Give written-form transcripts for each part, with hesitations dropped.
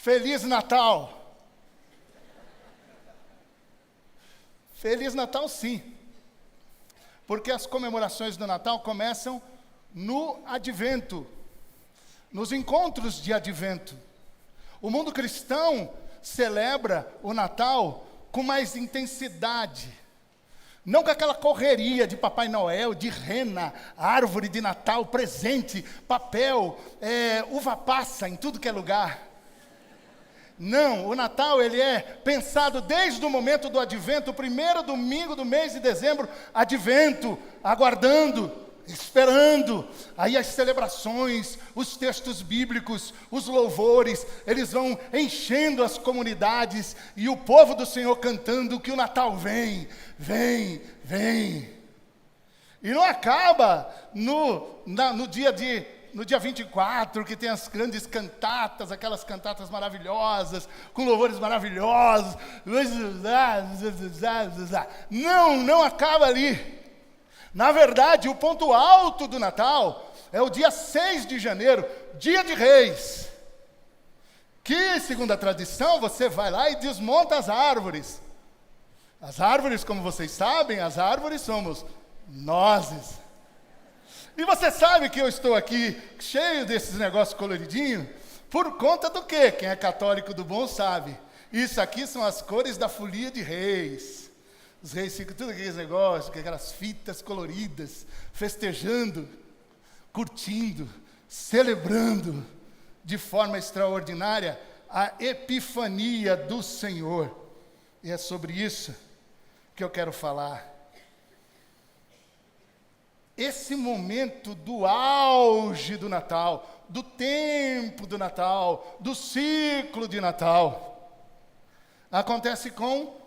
Feliz Natal! Feliz Natal, sim. Porque as comemorações do Natal começam no Advento, nos encontros de Advento. O mundo cristão celebra o Natal com mais intensidade. Não com aquela correria de Papai Noel, de rena, árvore de Natal, presente, papel, uva passa em tudo que é lugar. Não, o Natal ele é pensado desde o momento do Advento, o primeiro domingo do mês de dezembro, Advento, aguardando, esperando. Aí as celebrações, os textos bíblicos, os louvores, eles vão enchendo as comunidades e o povo do Senhor cantando que o Natal vem, vem, vem. E não acaba no dia 24, que tem as grandes cantatas, aquelas cantatas maravilhosas, com louvores maravilhosos. Não acaba ali. Na verdade, o ponto alto do Natal é o dia 6 de janeiro, dia de Reis. Que, segundo a tradição, você vai lá e desmonta as árvores. As árvores, como vocês sabem, as árvores somos nós. E você sabe que eu estou aqui cheio desses negócios coloridinhos por conta do quê? Quem é católico do bom sabe. Isso aqui são as cores da folia de reis. Os reis ficam tudo aqueles negócios, com aquelas fitas coloridas, festejando, curtindo, celebrando de forma extraordinária a epifania do Senhor. E é sobre isso que eu quero falar. Esse momento do auge do Natal, do tempo do Natal, do ciclo de Natal, acontece com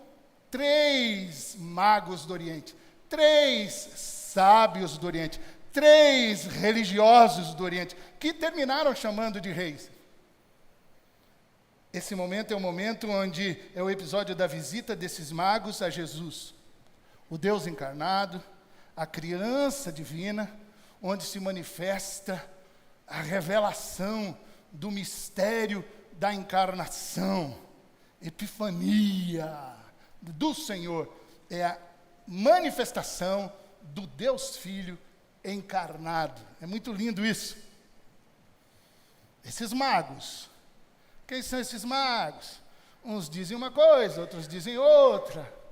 3 magos do Oriente, 3 sábios do Oriente, 3 religiosos do Oriente, que terminaram chamando de reis. Esse momento é o momento onde é o episódio da visita desses magos a Jesus, o Deus encarnado, a criança divina, onde se manifesta a revelação do mistério da encarnação, epifania do Senhor, é a manifestação do Deus Filho encarnado. É muito lindo isso. Esses magos, quem são esses magos? Uns dizem uma coisa, outros dizem outra.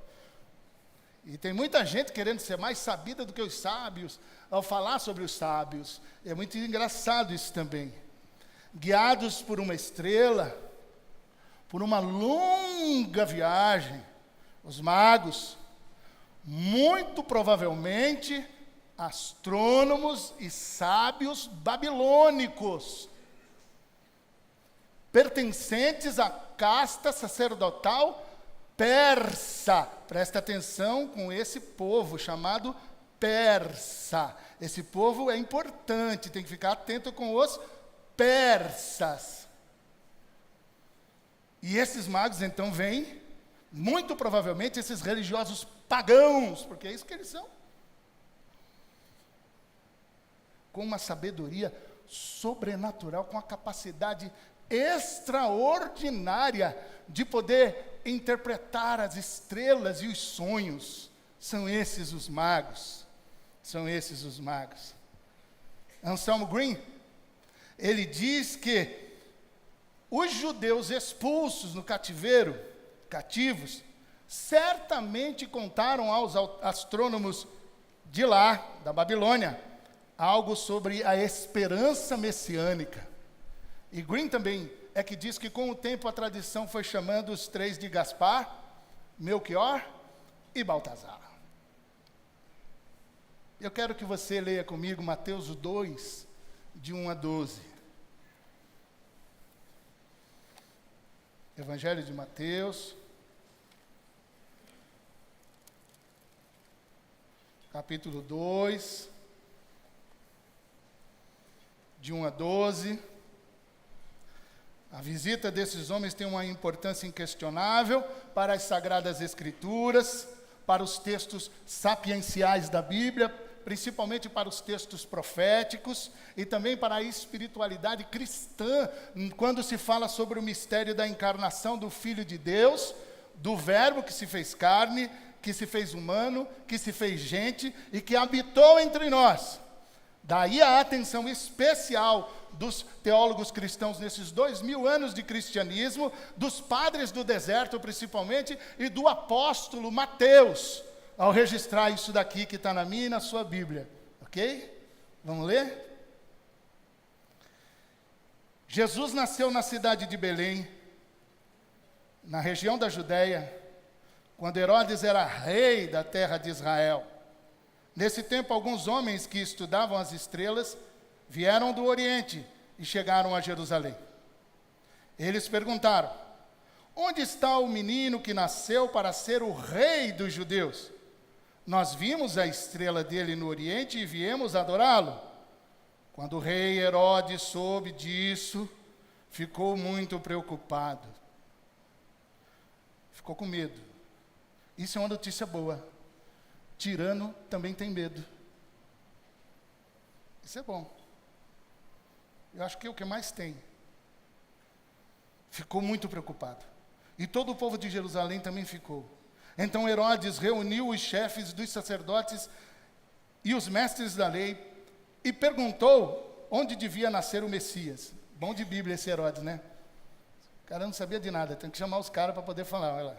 E tem muita gente querendo ser mais sabida do que os sábios, ao falar sobre os sábios. É muito engraçado isso também. Guiados por uma estrela, por uma longa viagem, os magos, muito provavelmente, astrônomos e sábios babilônicos, pertencentes à casta sacerdotal persa. Presta atenção com esse povo chamado persa. Esse povo é importante, tem que ficar atento com os persas. E esses magos então vêm, muito provavelmente esses religiosos pagãos, porque é isso que eles são, com uma sabedoria sobrenatural, com a capacidade extraordinária de poder interpretar as estrelas e os sonhos. São esses os magos. São esses os magos. Anselmo Green, ele diz que os judeus expulsos no cativeiro, cativos, certamente contaram aos astrônomos de lá, da Babilônia, algo sobre a esperança messiânica. E Green também é que diz que com o tempo a tradição foi chamando os 3 de Gaspar, Melquior e Baltazar. Eu quero que você leia comigo Mateus 2, de 1 a 12. Evangelho de Mateus, capítulo 2, de 1 a 12. A visita desses homens tem uma importância inquestionável para as Sagradas Escrituras, para os textos sapienciais da Bíblia, principalmente para os textos proféticos e também para a espiritualidade cristã, quando se fala sobre o mistério da encarnação do Filho de Deus, do Verbo que se fez carne, que se fez humano, que se fez gente e que habitou entre nós. Daí a atenção especial dos teólogos cristãos nesses 2000 anos de cristianismo, dos padres do deserto principalmente, e do apóstolo Mateus, ao registrar isso daqui que está na minha e na sua Bíblia. Ok? Vamos ler? Jesus nasceu na cidade de Belém, na região da Judéia, quando Herodes era rei da terra de Israel. Nesse tempo, alguns homens que estudavam as estrelas vieram do Oriente e chegaram a Jerusalém. Eles perguntaram: onde está o menino que nasceu para ser o rei dos judeus? Nós vimos a estrela dele no Oriente e viemos adorá-lo. Quando o rei Herodes soube disso, ficou muito preocupado. Ficou com medo. Isso é uma notícia boa. Tirano também tem medo. Isso é bom. Eu acho que é o que mais tem. Ficou muito preocupado. E todo o povo de Jerusalém também ficou. Então Herodes reuniu os chefes dos sacerdotes e os mestres da lei e perguntou onde devia nascer o Messias. Bom de Bíblia esse Herodes, né? O cara não sabia de nada, tem que chamar os caras para poder falar, olha lá.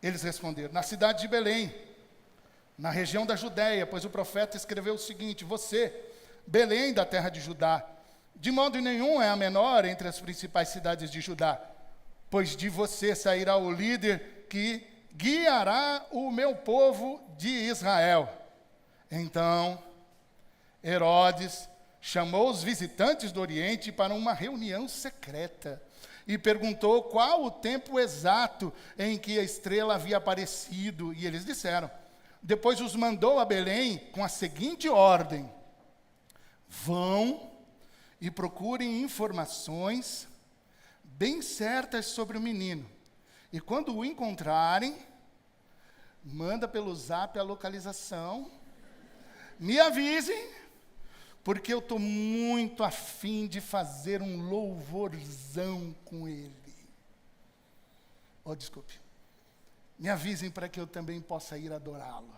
Eles responderam: na cidade de Belém, na região da Judéia, pois o profeta escreveu o seguinte: você, Belém da terra de Judá, de modo nenhum é a menor entre as principais cidades de Judá, pois de você sairá o líder que guiará o meu povo de Israel. Então, Herodes chamou os visitantes do Oriente para uma reunião secreta e perguntou qual o tempo exato em que a estrela havia aparecido. E eles disseram. Depois os mandou a Belém com a seguinte ordem: vão e procurem informações bem certas sobre o menino. E quando o encontrarem, manda pelo zap a localização. Me avisem, porque eu estou muito afim de fazer um louvorzão com ele. Oh, desculpe. Me avisem para que eu também possa ir adorá-lo.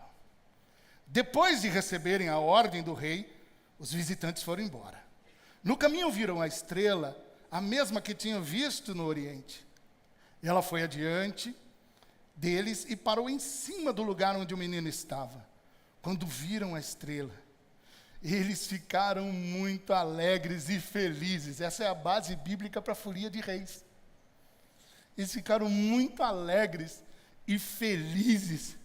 Depois de receberem a ordem do rei, os visitantes foram embora. No caminho viram a estrela, a mesma que tinham visto no Oriente. Ela foi adiante deles e parou em cima do lugar onde o menino estava. Quando viram a estrela, eles ficaram muito alegres e felizes. Essa é a base bíblica para a folia de reis. Eles ficaram muito alegres e felizes.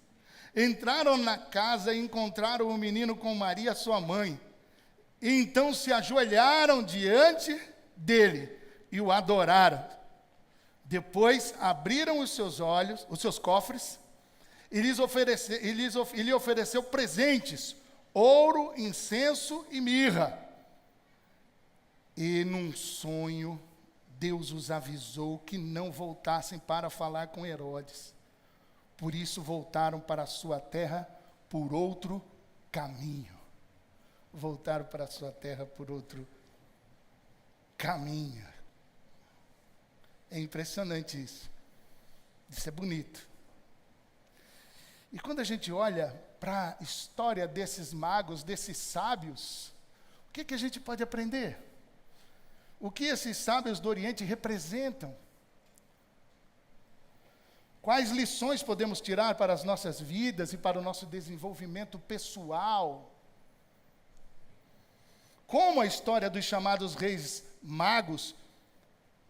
Entraram na casa e encontraram o menino com Maria, sua mãe. E então se ajoelharam diante dele e o adoraram. Depois abriram os seus olhos, os seus cofres, e lhe ofereceu presentes: ouro, incenso e mirra. E num sonho, Deus os avisou que não voltassem para falar com Herodes. Por isso voltaram para a sua terra por outro caminho. Voltaram para a sua terra por outro caminho. É impressionante isso. Isso é bonito. E quando a gente olha para a história desses magos, desses sábios, o que a gente pode aprender? O que esses sábios do Oriente representam? Quais lições podemos tirar para as nossas vidas e para o nosso desenvolvimento pessoal? Como a história dos chamados reis magos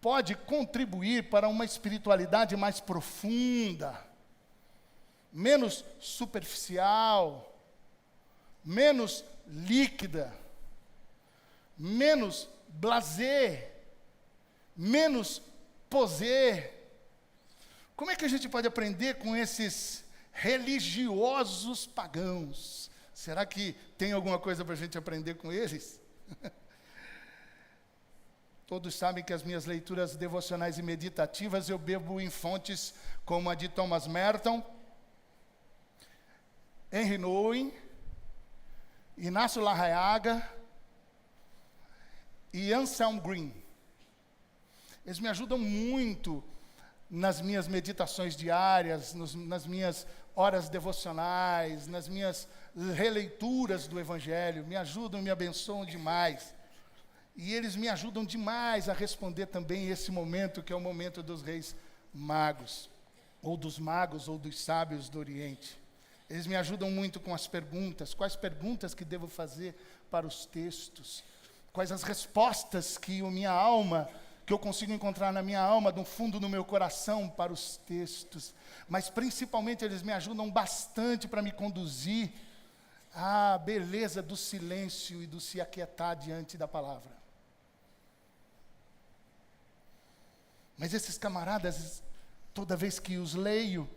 pode contribuir para uma espiritualidade mais profunda, menos superficial, menos líquida, menos blasé, menos posé. Como é que a gente pode aprender com esses religiosos pagãos? Será que tem alguma coisa para a gente aprender com eles? Todos sabem que as minhas leituras devocionais e meditativas eu bebo em fontes como a de Thomas Merton, Henry Nouwen, Inácio Larrañaga e Anselm Green. Eles me ajudam muito nas minhas meditações diárias, nas minhas horas devocionais, nas minhas releituras do Evangelho. Me ajudam, me abençoam demais. E eles me ajudam demais a responder também esse momento, que é o momento dos reis magos, ou dos magos, ou dos sábios do Oriente. Eles me ajudam muito com as perguntas. Quais perguntas que devo fazer para os textos? Quais as respostas que eu consigo encontrar na minha alma, no fundo do meu coração, para os textos? Mas, principalmente, eles me ajudam bastante para me conduzir à beleza do silêncio e do se aquietar diante da palavra. Mas esses camaradas, toda vez que os leio,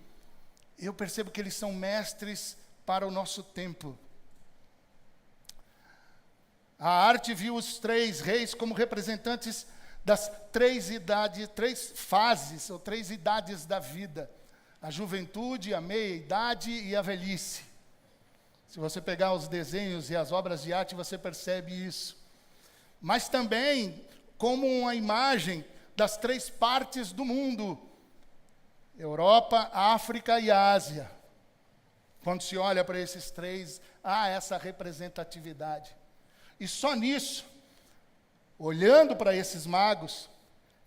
eu percebo que eles são mestres para o nosso tempo. A arte viu os 3 reis como representantes das 3 fases, ou 3 idades da vida. A juventude, a meia-idade e a velhice. Se você pegar os desenhos e as obras de arte, você percebe isso. Mas também como uma imagem das 3 partes do mundo: Europa, África e Ásia. Quando se olha para esses 3, há essa representatividade. E só nisso, olhando para esses magos,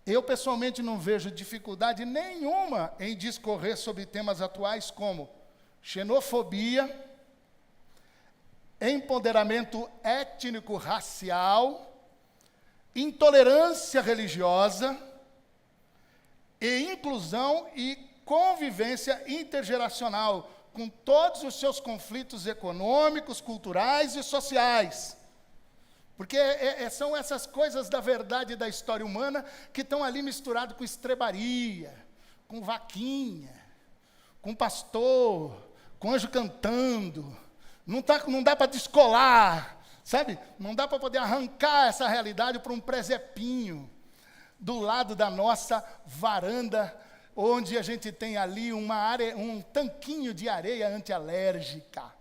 eu pessoalmente não vejo dificuldade nenhuma em discorrer sobre temas atuais como xenofobia, empoderamento étnico-racial, intolerância religiosa e inclusão e convivência intergeracional, com todos os seus conflitos econômicos, culturais e sociais. Porque são essas coisas da verdade da história humana que estão ali misturadas com estrebaria, com vaquinha, com pastor, com anjo cantando. Não dá para descolar, sabe? Não dá para poder arrancar essa realidade para um presepinho do lado da nossa varanda, onde a gente tem ali um tanquinho de areia antialérgica.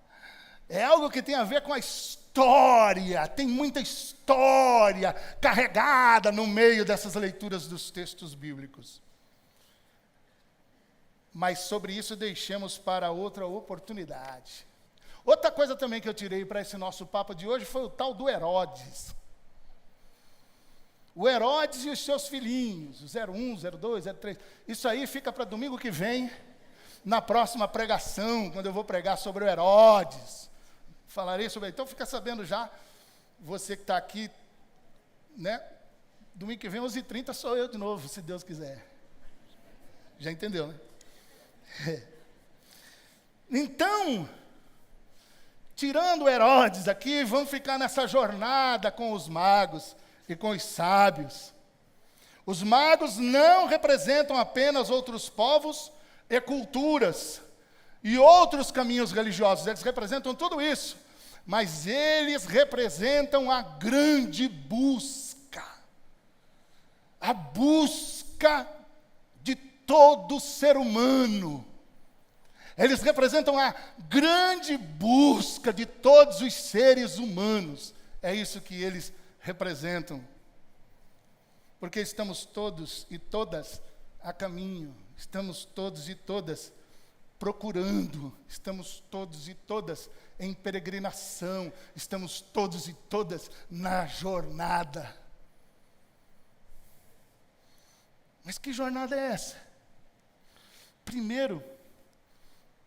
É algo que tem a ver com a história, tem muita história carregada no meio dessas leituras dos textos bíblicos. Mas sobre isso deixemos para outra oportunidade. Outra coisa também que eu tirei para esse nosso papo de hoje foi o tal do Herodes. O Herodes e os seus filhinhos, o 01, 02, 03. Isso aí fica para domingo que vem, na próxima pregação, quando eu vou pregar sobre o Herodes. Falarei sobre ele. Então fica sabendo já, você que está aqui, né? Domingo que vem, 11h30, sou eu de novo, se Deus quiser. Já entendeu, né? Então, tirando o Herodes aqui, vamos ficar nessa jornada com os magos e com os sábios. Os magos não representam apenas outros povos e culturas e outros caminhos religiosos, eles representam tudo isso, mas eles representam a grande busca, a busca de todo ser humano. Eles representam a grande busca de todos os seres humanos. É isso que eles representam. Porque estamos todos e todas a caminho. Estamos todos e todas procurando. Estamos todos e todas em peregrinação. Estamos todos e todas na jornada. Mas que jornada é essa? Primeiro,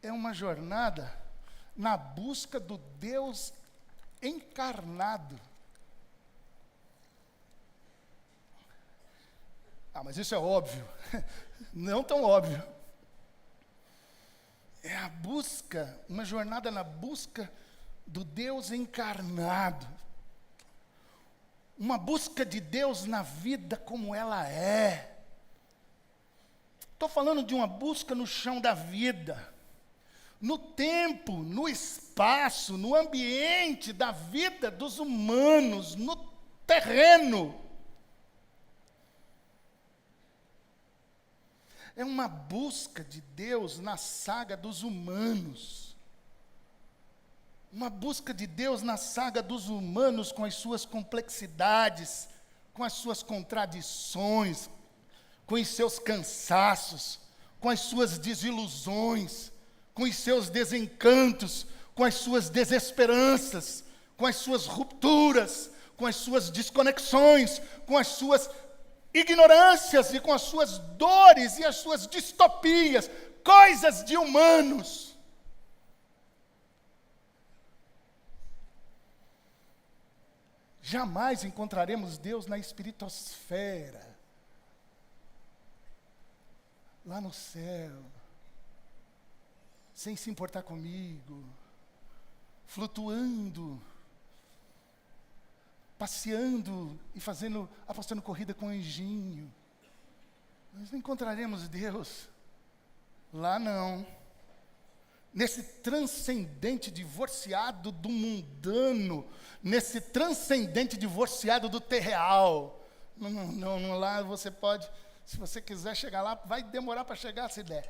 é uma jornada na busca do Deus encarnado. Mas isso é óbvio. Não tão óbvio. É a busca, uma jornada na busca do Deus encarnado. Uma busca de Deus na vida como ela é. Estou falando de uma busca no chão da vida, no tempo, no espaço, no ambiente da vida dos humanos, no terreno. É uma busca de Deus na saga dos humanos. Uma busca de Deus na saga dos humanos, com as suas complexidades, com as suas contradições, com os seus cansaços, com as suas desilusões, com os seus desencantos, com as suas desesperanças, com as suas rupturas, com as suas desconexões, com as suas ignorâncias e com as suas dores e as suas distopias, coisas de humanos. Jamais encontraremos Deus na espiritosfera, lá no céu, sem se importar comigo, flutuando, passeando e apostando corrida com um anjinho. Nós não encontraremos Deus lá, não. Nesse transcendente divorciado do mundano, nesse transcendente divorciado do terreal. Não, lá você pode, se você quiser chegar lá, vai demorar para chegar se der.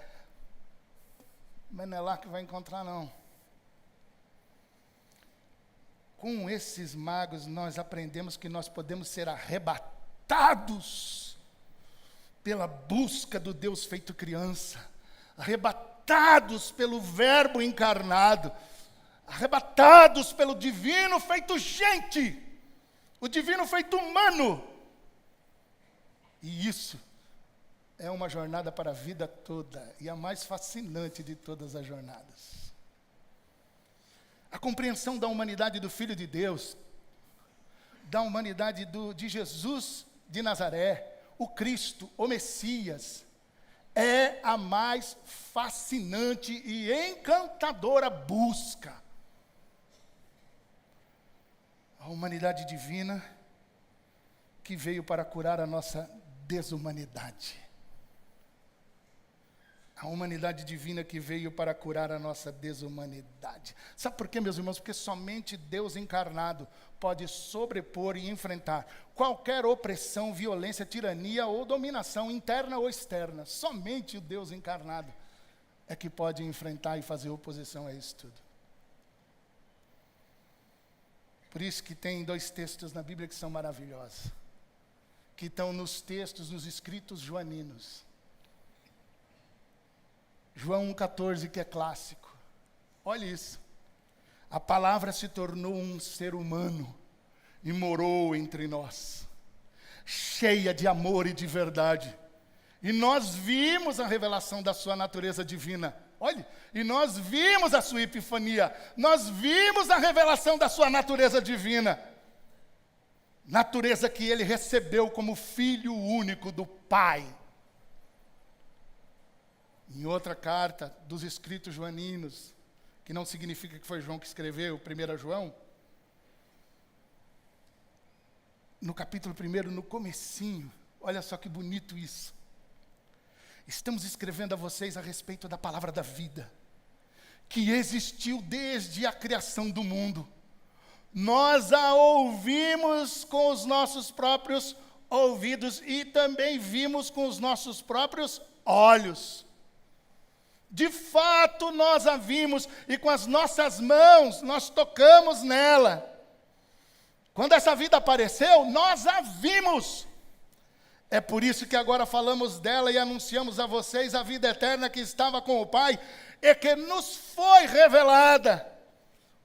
Mas não é lá que vai encontrar, não. Com esses magos, nós aprendemos que nós podemos ser arrebatados pela busca do Deus feito criança, arrebatados pelo Verbo encarnado, arrebatados pelo divino feito gente, o divino feito humano. E isso é uma jornada para a vida toda, e a mais fascinante de todas as jornadas. A compreensão da humanidade do Filho de Deus, da humanidade de Jesus de Nazaré, o Cristo, o Messias, é a mais fascinante e encantadora busca. A humanidade divina que veio para curar a nossa desumanidade. A humanidade divina que veio para curar a nossa desumanidade. Sabe por quê, meus irmãos? Porque somente Deus encarnado pode sobrepor e enfrentar qualquer opressão, violência, tirania ou dominação interna ou externa. Somente o Deus encarnado é que pode enfrentar e fazer oposição a isso tudo. Por isso que tem 2 textos na Bíblia que são maravilhosos, que estão nos escritos joaninos. João 1,14, que é clássico. Olha isso. A palavra se tornou um ser humano e morou entre nós, cheia de amor e de verdade. E nós vimos a revelação da sua natureza divina. Olha, e nós vimos a sua epifania. Nós vimos a revelação da sua natureza divina. Natureza que ele recebeu como filho único do Pai. Em outra carta dos escritos joaninos, que não significa que foi João que escreveu, 1 João, no capítulo 1, no comecinho, olha só que bonito isso. Estamos escrevendo a vocês a respeito da palavra da vida, que existiu desde a criação do mundo. Nós a ouvimos com os nossos próprios ouvidos e também vimos com os nossos próprios olhos. De fato, nós a vimos e com as nossas mãos nós tocamos nela. Quando essa vida apareceu, nós a vimos. É por isso que agora falamos dela e anunciamos a vocês a vida eterna que estava com o Pai e que nos foi revelada.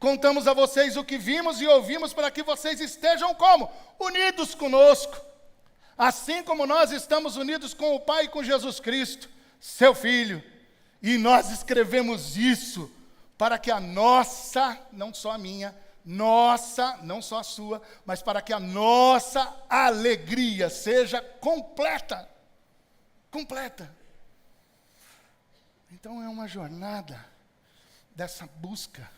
Contamos a vocês o que vimos e ouvimos para que vocês estejam como? Unidos conosco. Assim como nós estamos unidos com o Pai e com Jesus Cristo, seu Filho. E nós escrevemos isso para que a nossa, não só a minha, nossa, não só a sua, mas para que a nossa alegria seja completa. Completa. Então é uma jornada dessa busca,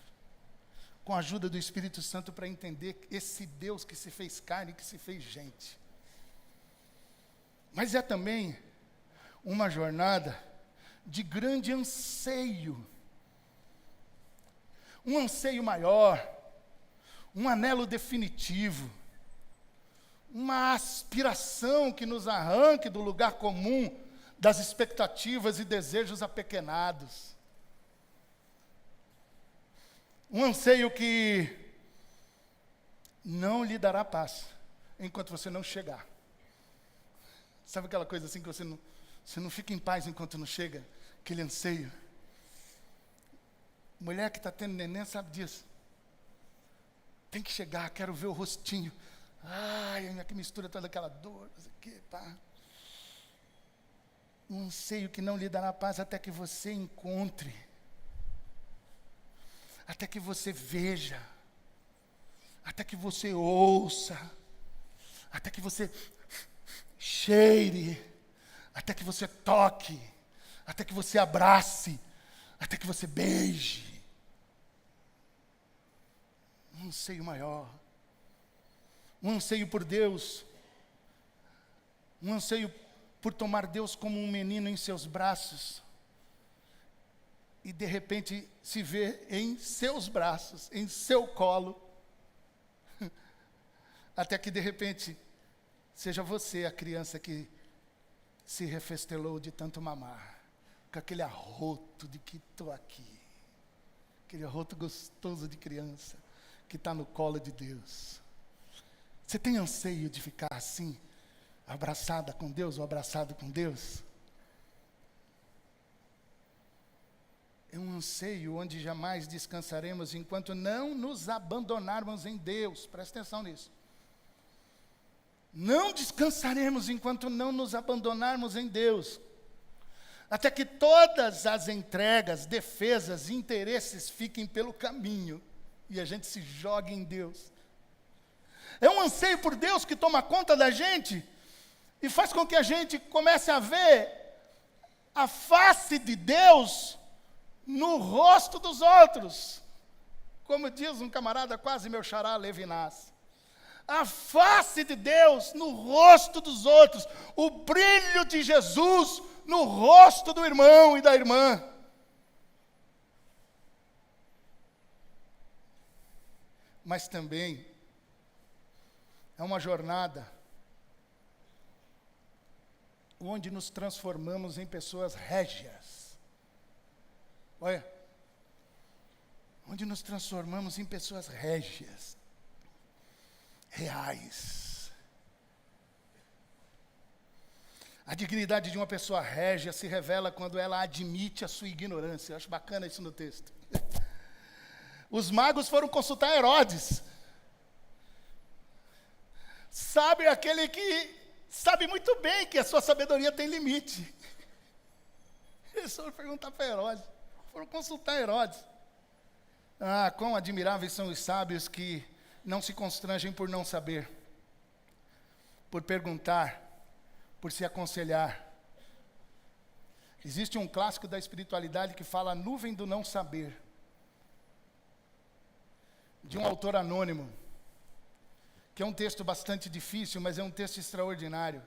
com a ajuda do Espírito Santo, para entender esse Deus que se fez carne, que se fez gente. Mas é também uma jornada de grande anseio, um anseio maior, um anelo definitivo, uma aspiração que nos arranque do lugar comum, das expectativas e desejos apequenados. Um anseio que não lhe dará paz enquanto você não chegar. Sabe aquela coisa assim que você não fica em paz enquanto não chega? Aquele anseio. Mulher que está tendo neném sabe disso. Tem que chegar, quero ver o rostinho. Ai, que mistura toda aquela dor. Aqui, pá. Um anseio que não lhe dará paz até que você encontre. Até que você veja. Até que você ouça. Até que você cheire. Até que você toque. Até que você abrace. Até que você beije. Um anseio maior. Um anseio por Deus. Um anseio por tomar Deus como um menino em seus braços. E de repente se ver em seus braços, em seu colo. Até que de repente seja você a criança que se refestelou de tanto mamar. Com aquele arroto de que estou aqui. Aquele arroto gostoso de criança que está no colo de Deus. Você tem anseio de ficar assim, abraçada com Deus ou abraçado com Deus? É um anseio onde jamais descansaremos enquanto não nos abandonarmos em Deus. Presta atenção nisso. Não descansaremos enquanto não nos abandonarmos em Deus. Até que todas as entregas, defesas, interesses fiquem pelo caminho e a gente se jogue em Deus. É um anseio por Deus que toma conta da gente e faz com que a gente comece a ver a face de Deus no rosto dos outros. Como diz um camarada, quase meu xará, Levinas. A face de Deus no rosto dos outros. O brilho de Jesus no rosto do irmão e da irmã. Mas também é uma jornada onde nos transformamos em pessoas régias. Olha, onde nos transformamos em pessoas régias, reais. A dignidade de uma pessoa régia se revela quando ela admite a sua ignorância. Eu acho bacana isso no texto. Os magos foram consultar Herodes. Sabe aquele que sabe muito bem que a sua sabedoria tem limite. Eles foram perguntar para Herodes. Foram consultar Herodes. Ah, quão admiráveis são os sábios que não se constrangem por não saber, por perguntar, por se aconselhar. Existe um clássico da espiritualidade que fala a nuvem do não saber, de um autor anônimo, que é um texto bastante difícil, mas é um texto extraordinário,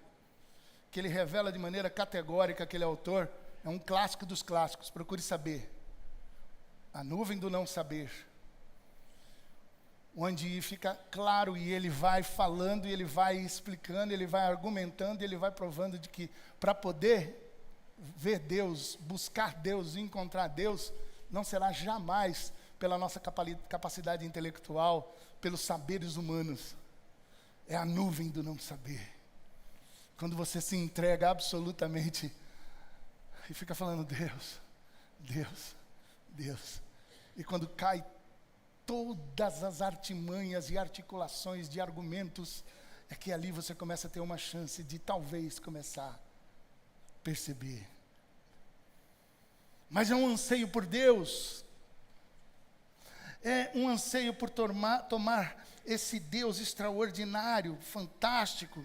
que ele revela de maneira categórica aquele autor. É um clássico dos clássicos, procure saber. A nuvem do não saber. Onde fica claro e ele vai falando, e ele vai explicando, ele vai argumentando, e ele vai provando de que para poder ver Deus, buscar Deus, encontrar Deus, não será jamais pela nossa capacidade intelectual, pelos saberes humanos. É a nuvem do não saber. Quando você se entrega absolutamente e fica falando Deus, Deus, Deus. E quando cai todas as artimanhas e articulações de argumentos, é que ali você começa a ter uma chance de talvez começar a perceber. Mas é um anseio por Deus. É um anseio por tomar esse Deus extraordinário, fantástico,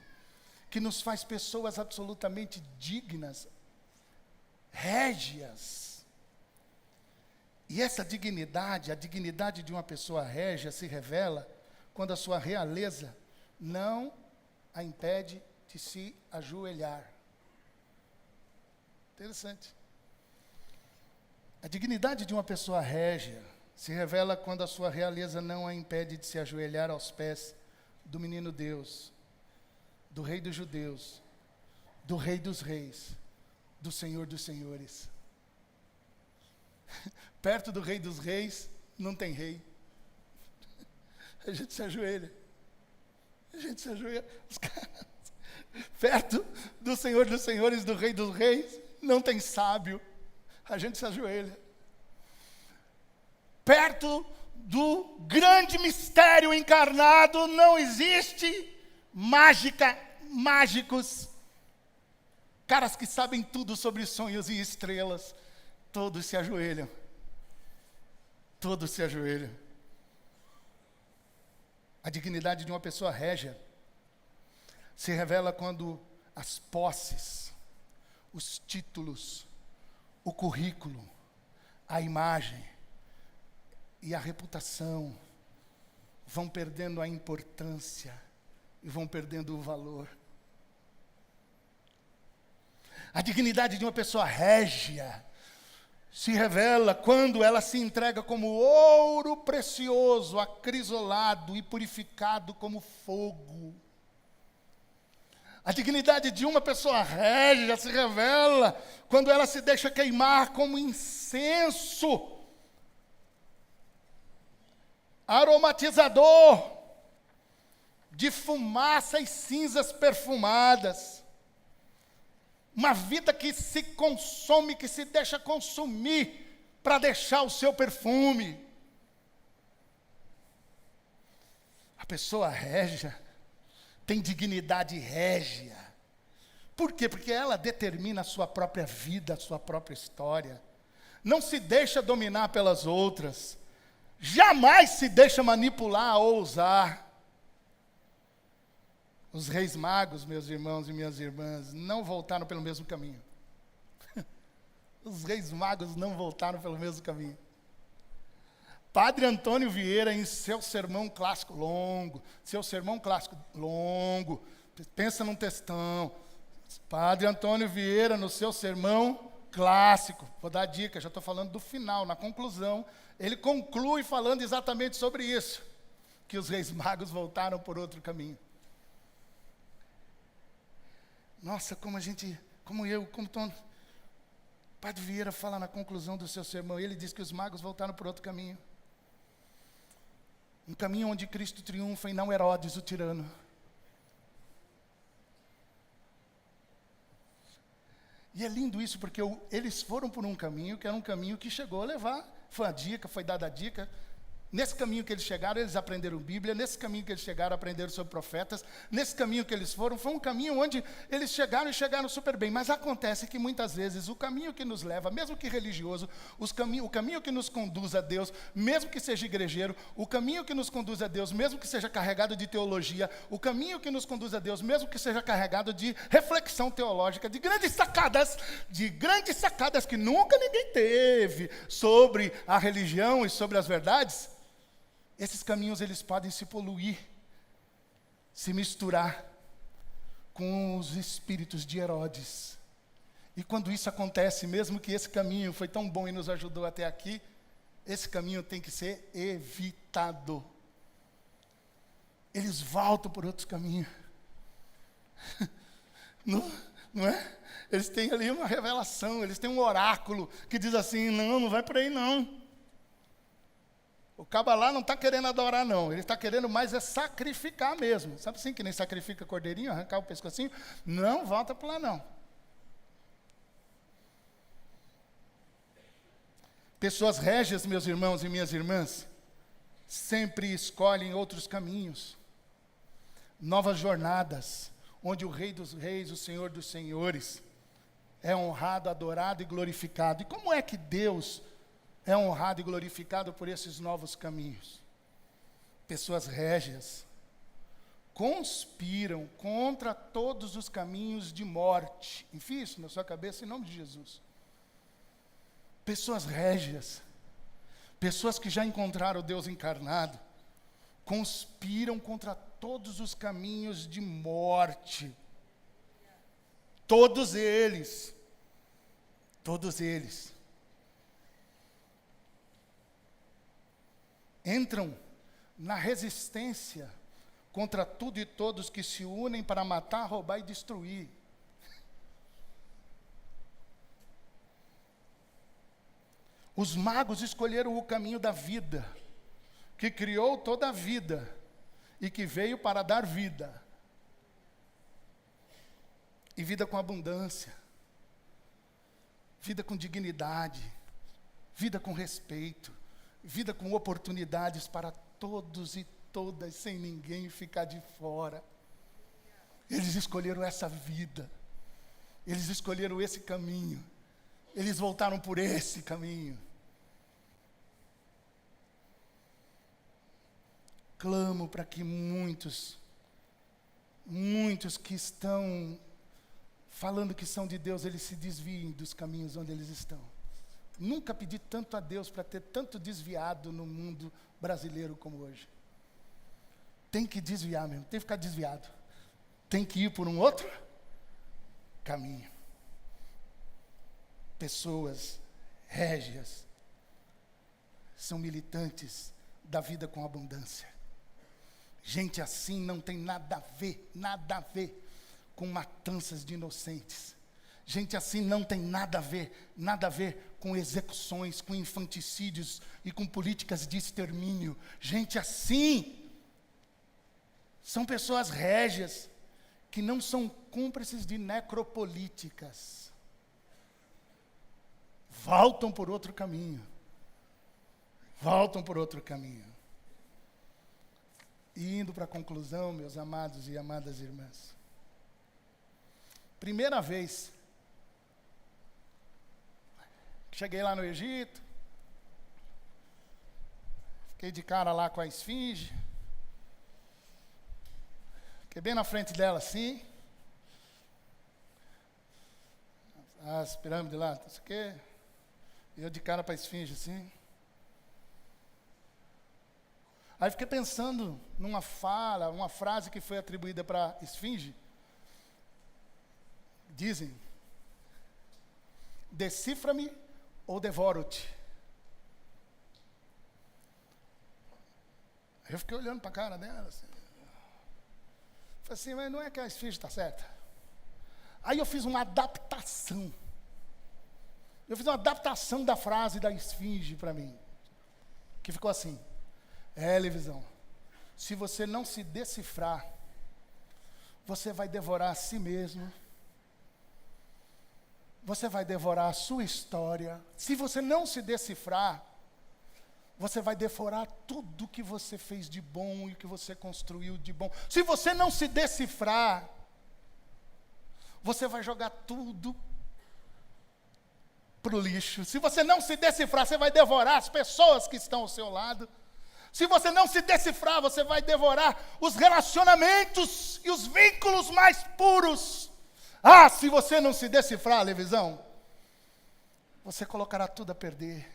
que nos faz pessoas absolutamente dignas, régias. E essa dignidade, a dignidade de uma pessoa régia se revela quando a sua realeza não a impede de se ajoelhar. Interessante. A dignidade de uma pessoa régia se revela quando a sua realeza não a impede de se ajoelhar aos pés do menino Deus, do Rei dos Judeus, do Rei dos Reis, do Senhor dos Senhores. Perto do Rei dos Reis, não tem rei. A gente se ajoelha. A gente se ajoelha. Os caras, perto do Senhor dos Senhores, do Rei dos Reis, não tem sábio. A gente se ajoelha. Perto do grande mistério encarnado, não existe mágicos, caras que sabem tudo sobre sonhos e estrelas. Todos se ajoelham. Todos se ajoelham. A dignidade de uma pessoa régia se revela quando as posses, os títulos, o currículo, a imagem e a reputação vão perdendo a importância e vão perdendo o valor. A dignidade de uma pessoa régia se revela quando ela se entrega como ouro precioso, acrisolado e purificado como fogo. A dignidade de uma pessoa régia se revela quando ela se deixa queimar como incenso aromatizador de fumaça e cinzas perfumadas. Uma vida que se consome, que se deixa consumir para deixar o seu perfume. A pessoa régia tem dignidade régia. Por quê? Porque ela determina a sua própria vida, a sua própria história. Não se deixa dominar pelas outras. Jamais se deixa manipular ou usar. Os reis magos, meus irmãos e minhas irmãs, não voltaram pelo mesmo caminho. Os reis magos não voltaram pelo mesmo caminho. Padre Antônio Vieira, em seu sermão clássico longo, pensa num textão. Padre Antônio Vieira, no seu sermão clássico, vou dar a dica, já estou falando do final, na conclusão, ele conclui falando exatamente sobre isso, que os reis magos voltaram por outro caminho. Nossa, como Padre Vieira fala na conclusão do seu sermão, ele diz que os magos voltaram por outro caminho. Um caminho onde Cristo triunfa e não Herodes, o tirano. E é lindo isso, porque eles foram por um caminho que era um caminho que chegou a levar. Foi a dica, foi dada a dica. Nesse caminho que eles chegaram, eles aprenderam Bíblia. Nesse caminho que eles chegaram, aprenderam sobre profetas. Nesse caminho que eles foram, foi um caminho onde eles chegaram e chegaram super bem. Mas acontece que muitas vezes o caminho que nos leva, mesmo que religioso, o caminho que nos conduz a Deus, mesmo que seja igrejeiro, o caminho que nos conduz a Deus, mesmo que seja carregado de teologia, o caminho que nos conduz a Deus, mesmo que seja carregado de reflexão teológica, de grandes sacadas que nunca ninguém teve sobre a religião e sobre as verdades. Esses caminhos, eles podem se poluir, se misturar com os espíritos de Herodes. E quando isso acontece, mesmo que esse caminho foi tão bom e nos ajudou até aqui, esse caminho tem que ser evitado. Eles voltam por outros caminhos. Não é? Eles têm ali uma revelação, eles têm um oráculo que diz assim, não vai por aí não. O caba lá não está querendo adorar, não. Ele está querendo mais é sacrificar mesmo. Sabe assim, que nem sacrifica cordeirinho, arrancar o pescocinho? Não volta para lá, não. Pessoas régias, meus irmãos e minhas irmãs, sempre escolhem outros caminhos. Novas jornadas, onde o Rei dos Reis, o Senhor dos Senhores, é honrado, adorado e glorificado. E como é que Deus é honrado e glorificado por esses novos caminhos? Pessoas régias conspiram contra todos os caminhos de morte. Enfie isso na sua cabeça em nome de Jesus. Pessoas régias, pessoas que já encontraram o Deus encarnado, conspiram contra todos os caminhos de morte. Todos eles. Entram na resistência contra tudo e todos que se unem para matar, roubar e destruir. Os magos escolheram o caminho da vida, que criou toda a vida e que veio para dar vida. E vida com abundância, vida com dignidade, vida com respeito, vida com oportunidades para todos e todas, sem ninguém ficar de fora. Eles escolheram essa vida, eles escolheram esse caminho, eles voltaram por esse caminho. Clamo para que muitos que estão falando que são de Deus, eles se desviem dos caminhos onde eles estão. Nunca pedi tanto a Deus para ter tanto desviado no mundo brasileiro como hoje. Tem que desviar mesmo, tem que ficar desviado. Tem que ir por um outro caminho. Pessoas régias são militantes da vida com abundância. Gente assim não tem nada a ver com matanças de inocentes. Gente assim não tem nada a ver com execuções, com infanticídios e com políticas de extermínio. Gente assim são pessoas régias que não são cúmplices de necropolíticas. Voltam por outro caminho. E indo para a conclusão, meus amados e amadas irmãs. Primeira vez que cheguei lá no Egito, fiquei de cara lá com a esfinge, fiquei bem na frente dela assim, as pirâmides lá, não sei o quê, e eu de cara para a esfinge assim. Aí fiquei pensando numa fala, uma frase que foi atribuída para a esfinge. Dizem: decifra-me ou devoro-te. Eu fiquei olhando para a cara dela. Assim. Falei assim, mas não é que a esfinge está certa? Aí eu fiz uma adaptação. Da frase da esfinge para mim. Que ficou assim. Levisão, se você não se decifrar, você vai devorar a si mesmo. Você vai devorar a sua história. Se você não se decifrar, você vai devorar tudo que você fez de bom e que você construiu de bom. Se você não se decifrar, você vai jogar tudo para o lixo. Se você não se decifrar, você vai devorar as pessoas que estão ao seu lado. Se você não se decifrar, você vai devorar os relacionamentos e os vínculos mais puros. Se você não se decifrar, Levisão, você colocará tudo a perder.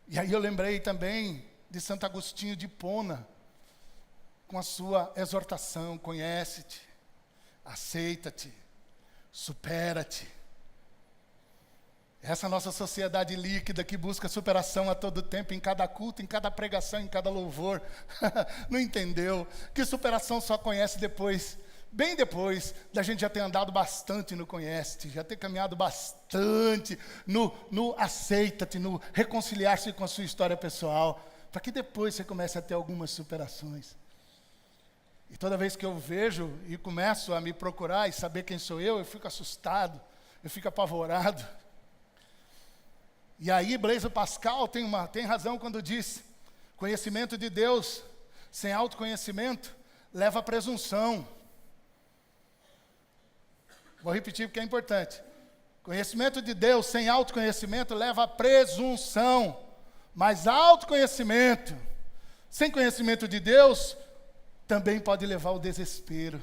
E aí eu lembrei também de Santo Agostinho de Hipona, com a sua exortação: conhece-te, aceita-te, supera-te. Essa nossa sociedade líquida que busca superação a todo tempo, em cada culto, em cada pregação, em cada louvor, não entendeu que superação só conhece depois, bem depois da gente já ter andado bastante no conhece-te, já ter caminhado bastante no aceita-te, no reconciliar-se com a sua história pessoal, para que depois você comece a ter algumas superações. E toda vez que eu vejo e começo a me procurar e saber quem sou eu fico assustado, eu fico apavorado. E aí Blaise Pascal tem razão quando diz: conhecimento de Deus sem autoconhecimento leva à presunção. Vou repetir porque é importante. Conhecimento de Deus sem autoconhecimento leva à presunção. Mas autoconhecimento sem conhecimento de Deus também pode levar ao desespero.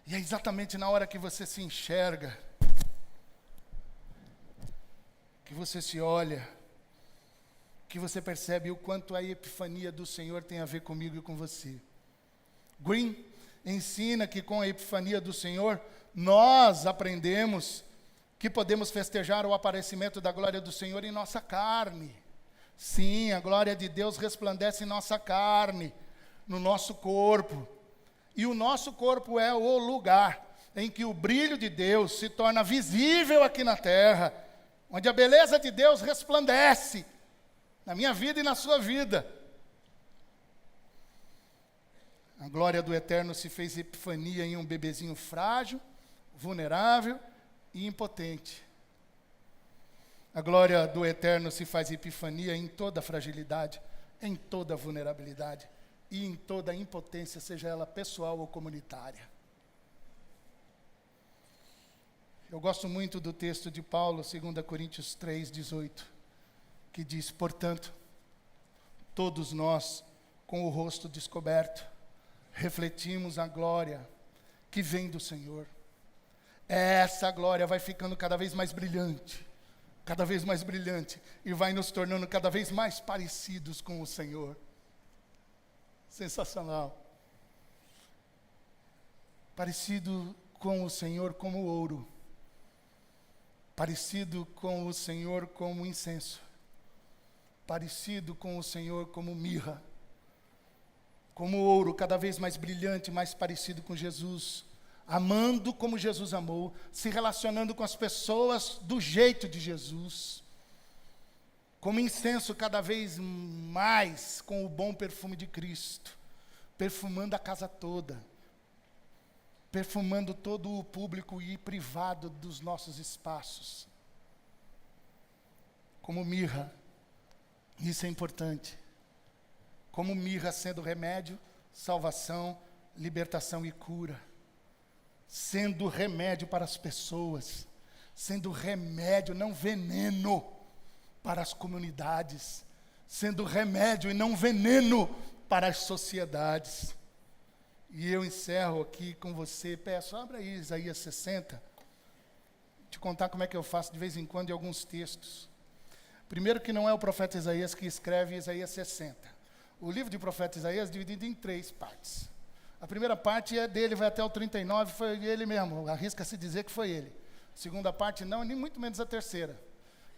E é exatamente na hora que você se enxerga, que você se olha, que você percebe o quanto a epifania do Senhor tem a ver comigo e com você. Green ensina que com a epifania do Senhor, nós aprendemos que podemos festejar o aparecimento da glória do Senhor em nossa carne. Sim, a glória de Deus resplandece em nossa carne, no nosso corpo. E o nosso corpo é o lugar em que o brilho de Deus se torna visível aqui na terra, onde a beleza de Deus resplandece na minha vida e na sua vida. A glória do Eterno se fez epifania em um bebezinho frágil, vulnerável e impotente. A glória do Eterno se faz epifania em toda fragilidade, em toda vulnerabilidade e em toda impotência, seja ela pessoal ou comunitária. Eu gosto muito do texto de Paulo, 2 Coríntios 3:18, que diz: portanto, todos nós, com o rosto descoberto, refletimos a glória que vem do Senhor. Essa glória vai ficando cada vez mais brilhante, e vai nos tornando cada vez mais parecidos com o Senhor. Sensacional. Parecido com o Senhor como ouro, parecido com o Senhor como incenso, parecido com o Senhor como mirra, como ouro, cada vez mais brilhante, mais parecido com Jesus, amando como Jesus amou, se relacionando com as pessoas do jeito de Jesus, como incenso cada vez mais com o bom perfume de Cristo, perfumando a casa toda, perfumando todo o público e privado dos nossos espaços, como mirra. Isso é importante. Como mirra sendo remédio, salvação, libertação e cura. Sendo remédio para as pessoas. Sendo remédio, não veneno, para as comunidades. Sendo remédio e não veneno para as sociedades. E eu encerro aqui com você. Peço, abra aí Isaías 60. Te contar como é que eu faço de vez em quando em alguns textos. Primeiro que não é o profeta Isaías que escreve Isaías 60. O livro de profeta Isaías é dividido em 3 partes. A primeira parte é dele, vai até o 39, foi ele mesmo, arrisca-se dizer que foi ele. A segunda parte não, nem muito menos a terceira.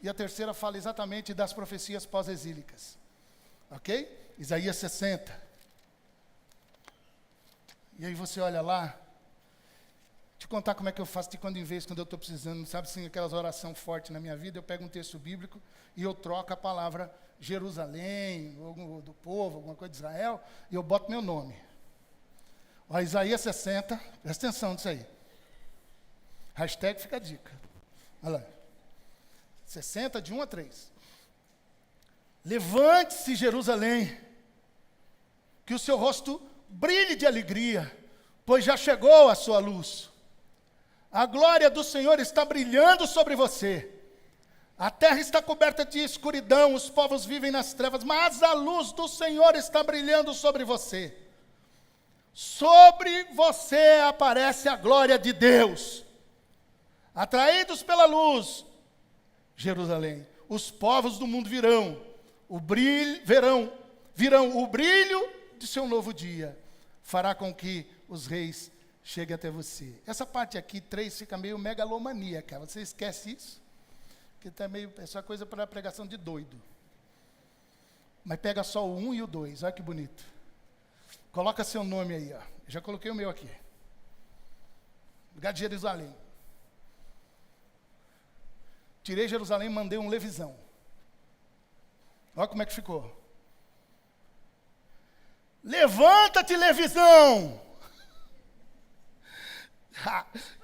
E a terceira fala exatamente das profecias pós-exílicas. Ok? Isaías 60. E aí você olha lá, te contar como é que eu faço de quando em vez, quando eu estou precisando, sabe assim, aquelas orações fortes na minha vida, eu pego um texto bíblico e eu troco a palavra Jerusalém, ou do povo, alguma coisa de Israel, e eu boto meu nome. Ó, Isaías 60, presta atenção nisso aí. Hashtag fica a dica. Olha lá. 60, de 1 a 3. Levante-se, Jerusalém, que o seu rosto brilhe de alegria, pois já chegou a sua luz. A glória do Senhor está brilhando sobre você. A terra está coberta de escuridão, os povos vivem nas trevas, mas a luz do Senhor está brilhando sobre você. Sobre você aparece a glória de Deus. Atraídos pela luz, Jerusalém, os povos do mundo virão o brilho de seu novo dia. Fará com que os reis cheguem até você. Essa parte aqui, 3, fica meio megalomaníaca. Você esquece isso? Que tá meio, é só coisa para pregação de doido. Mas pega só o 1 e o 2, olha que bonito. Coloca seu nome aí, ó. Já coloquei o meu aqui. Lugar de Jerusalém. Tirei Jerusalém e mandei um Levisão. Olha como é que ficou. Levanta-te, Levisão!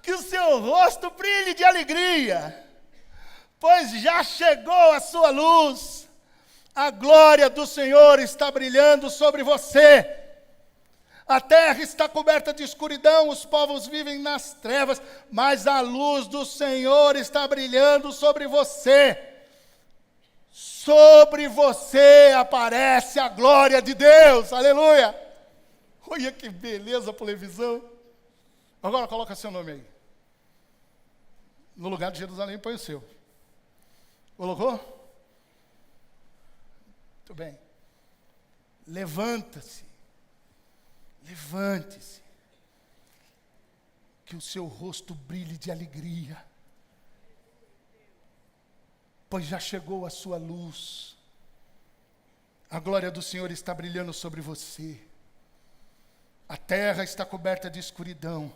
Que o seu rosto brilhe de alegria, pois já chegou a sua luz. A glória do Senhor está brilhando sobre você. A terra está coberta de escuridão, os povos vivem nas trevas, mas a luz do Senhor está brilhando sobre você. Sobre você aparece a glória de Deus, aleluia. Olha que beleza, televisão. Agora coloca seu nome aí. No lugar de Jerusalém, põe o seu. Colocou? Muito bem. Levanta-se. Levante-se. Que o seu rosto brilhe de alegria, pois já chegou a sua luz. A glória do Senhor está brilhando sobre você. A terra está coberta de escuridão.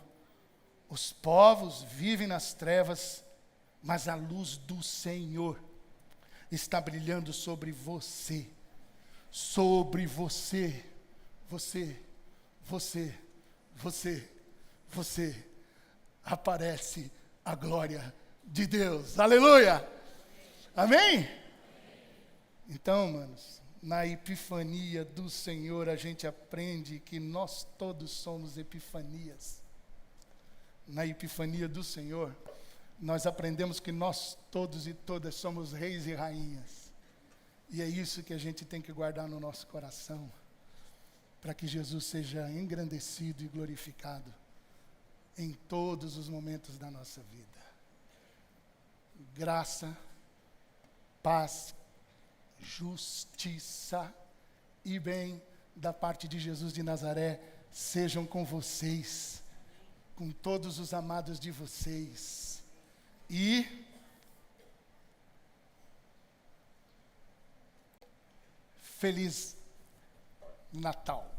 Os povos vivem nas trevas, mas a luz do Senhor está brilhando sobre você. Sobre você. Você. Aparece a glória de Deus. Aleluia! Amém? Então, manos, na epifania do Senhor a gente aprende que nós todos somos epifanias. Na epifania do Senhor, nós aprendemos que nós todos e todas somos reis e rainhas. E é isso que a gente tem que guardar no nosso coração, para que Jesus seja engrandecido e glorificado em todos os momentos da nossa vida. Graça, paz, justiça e bem da parte de Jesus de Nazaré sejam com vocês, com todos os amados de vocês. E Feliz Natal.